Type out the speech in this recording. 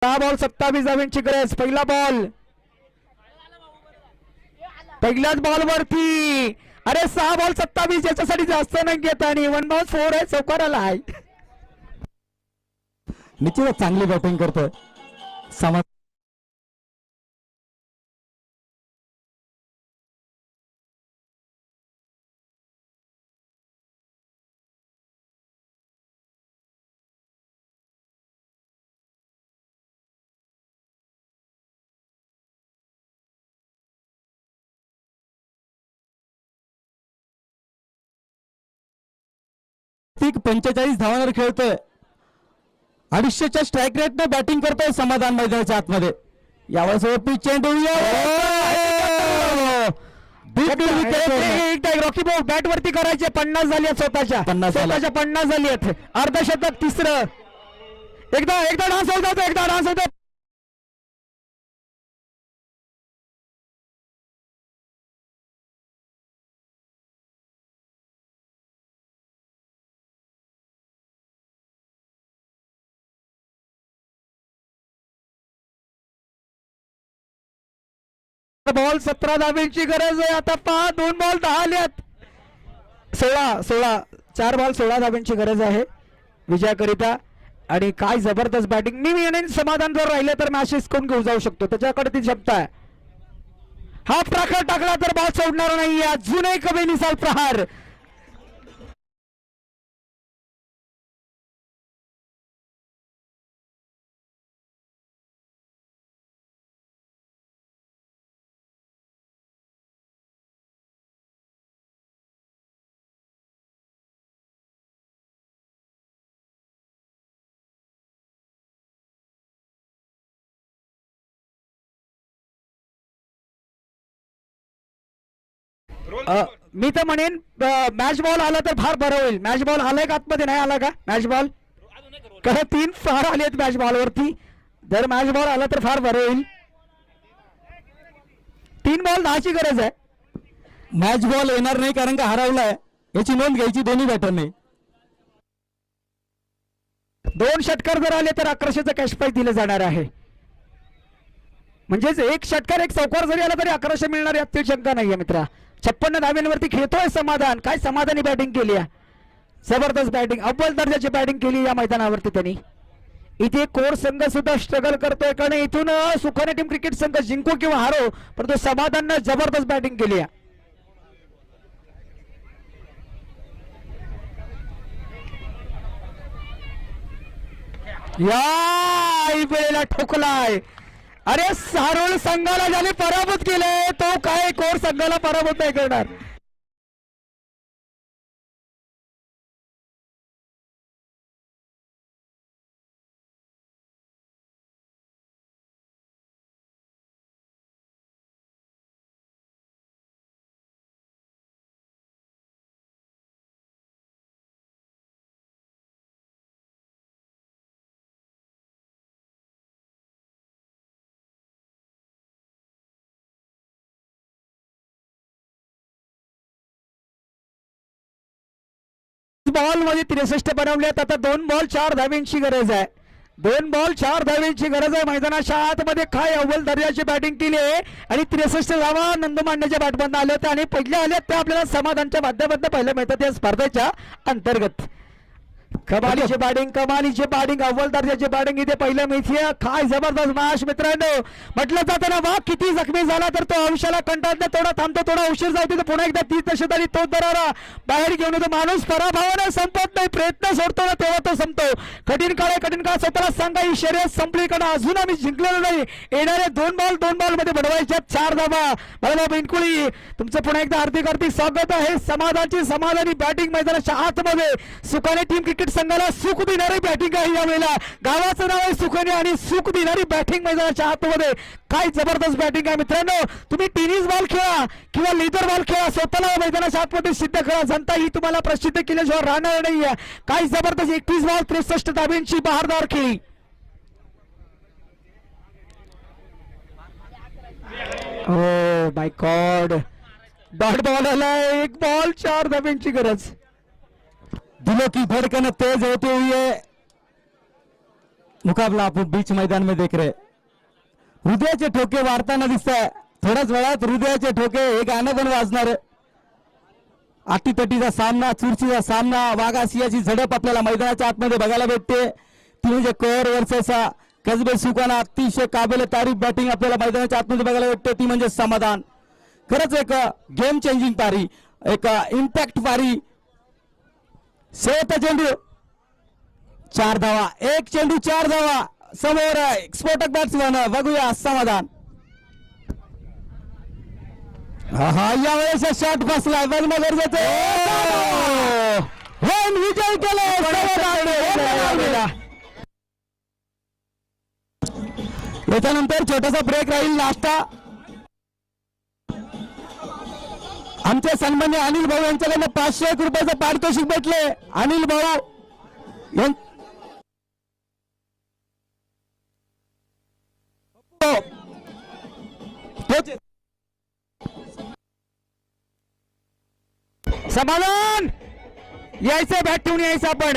6 ball 27 धावांची गरज. पहिला बॉल पहिल्याच बॉल वरती. अरे 6 बॉल 27 याच्यासाठी जास्त नाही घेत आणि 1 बॉल 4 आहे. चौकार आलाय. निश्चितच चांगली बॅटिंग करतोय समाज. ठीक 45 धावांवर खेळतोय. 250च्या स्ट्राईक रेट ने बॅटिंग करतोय समाधान मैदानाच्या आतमध्ये. यावेळेस चेंडू रॉकी बॉल बॅट वरती करायचे. 50 झाली आहेत स्वतःच्या 50 झाली आहेत. अर्धशतक तिसरं. एकदा डान्स होता. बॉल 17 धावांची गरज आहे. आता 2 बॉल 10 आल्यात. 16 4 बॉल 16 धावांची गरज आहे विजयाकरिता. आणि काय जबरदस्त बॅटिंग. मी समाधान जर राहिले तर मॅच जिंकून घेऊ जाऊ शकतो. त्याच्याकडे ती क्षमता आहे. हाफ प्रहार टाकला तर बॉल सोडणार नाही. अजून एक बेनिसाल प्रहार. मी तर म्हणेन मॅच बॉल आला तर फार बरं होईल. मॅच बॉल आलाय का आतमध्ये? नाही आला का मॅच बॉल? कारण 3 फार आले आहेत मॅच बॉल वरती. जर मॅच बॉल आला तर फार बरं होईल. 3 बॉल 10 ची गरज आहे. मॅच बॉल येणार नाही कारण का हरवलाय याची नोंद घ्यायची दोन्ही बॅटरने. 2 षटकार जर आले तर 1100चं कॅश प्राइज दिलं जाणार आहे. म्हणजेच 1 षटकार 1 चौकार जरी आला तरी 1100 मिळणार यात काही शंका नाहीये मित्रा. 56 धाव्यांवरती खेळतोय समाधान. काय समाधानी बॅटिंग केली आहे. जबरदस्त बॅटिंग. अव्वल दर्जाची बॅटिंग केली या मैदानावरती त्यांनी. इथे कोर संघ सुद्धा स्ट्रगल करतोय कारण इथून सुखाने टीम क्रिकेट संघ जिंकू किंवा हारो परंतु समाधानने जबरदस्त बॅटिंग केली आहे. या ठोकलाय. अरे सारोळ संघाला ज्याने पराभूत केले तो काय कोर संघाला पराभूत नाही करणार. बॉल मध्ये 63 बनवलेत. आता 2 बॉल 4 धाव्यांची गरज आहे. 2 बॉल 4 धाव्यांची गरज आहे. मैदानाच्या आतमध्ये काय अव्वल दर्जाची बॅटिंग केली आहे आणि 63 धावा नंदमांड्याच्या बॅटमधून आल्या होत्या आणि पहिल्या आल्यात त्या आपल्याला समाधानच्या माध्यमातून पाहायला मिळतात या स्पर्धेच्या अंतर्गत. कमालीची बॅटिंग अव्वल दर्जाची बॅटिंग इथे पहिलं मिळते. काय जबरदस्त मॅच मित्रांनो. म्हटलं जातं ना वा किती जखमी झाला तर तो आयुष्याला कंटाळत थोडा थांबतो थोडा उशीर जातो तर पुन्हा एकदा 30 दशकांनी तो दरारा बाहेर घेऊन येतो. माणूस पराभवाने संपत नाही. प्रयत्न सोडतो ना तेव्हा तो संपतो. कठीण काळ स्वतःला सांगा ही शर्यत संपली कारण अजून आम्ही जिंकलेलो नाही. येणारे 2 बॉल मध्ये बनवायच्या 4 धावा. मला बिनकुळी तुमचं पुन्हा एकदा हार्दिक स्वागत आहे. समाधानी बॅटिंग मैदानाच्या आतमध्ये सुखाने टीम क्रिकेट संघाला सुख देणारी बॅटिंग आहे यावेळेला. गावाचं नाव आहे सुखाने आणि सुख देणारी बॅटिंग मैदानाच्या आतमध्ये. काय जबरदस्त बॅटिंग आहे मित्रांनो. तुम्ही टेनिस बॉल खेळा किंवा लेदर बॉल खेळा स्वतःला मैदानाच्या आतमध्ये सिद्ध करा. जनता ही तुम्हाला प्रसिद्ध केल्याशिवाय राहणार नाहीये. काय जबरदस्त 21 बॉल 63 धाब्यांची बहारदार खेळी. Oh my God. Dot ball आला. 1 बॉल 4 धाब्यांची गरज. दिलों की धड़कन तेज होती हुई है. मुकाबला आपण बीच मैदान में देख रहे. हृदयाचे ठोके वाढताना दिसत आहे. थोड्याच वेळात हृदयाचे ठोके हे गाणं पण वाजणार आहे. अटीतटीचा सामना, चुरशीचा सामना, वाघासियाची झडप आपल्याला मैदानाच्या आतमध्ये बघायला भेटते. ती म्हणजे कोर वर्सेस कसबे सुकाना. अतिशय काबिल तारीफ बॅटिंग आपल्याला मैदानाच्या आतमध्ये बघायला भेटते. ती म्हणजे समाधान. खरंच एक गेम चेंजिंग पारी, एक इम्पॅक्ट पारी. शेवटचा चेंडू 4 धावा, एक चेंडू 4 धावा. समोर स्फोटक बॅट्समन बघूया समाधान. हा यावेळेस शॉट बसला, बघणं गरजेचं आहे. विजय केला. याच्यानंतर छोटासा ब्रेक राहील, नाश्ता. आमचे सन्मान्य अनिल भाऊ यांच्याकडनं 501 रुपयाचं पारितोषिक भेटले. अनिल भाऊ समाधान यायचं, बॅट ठेवून यायचं आपण.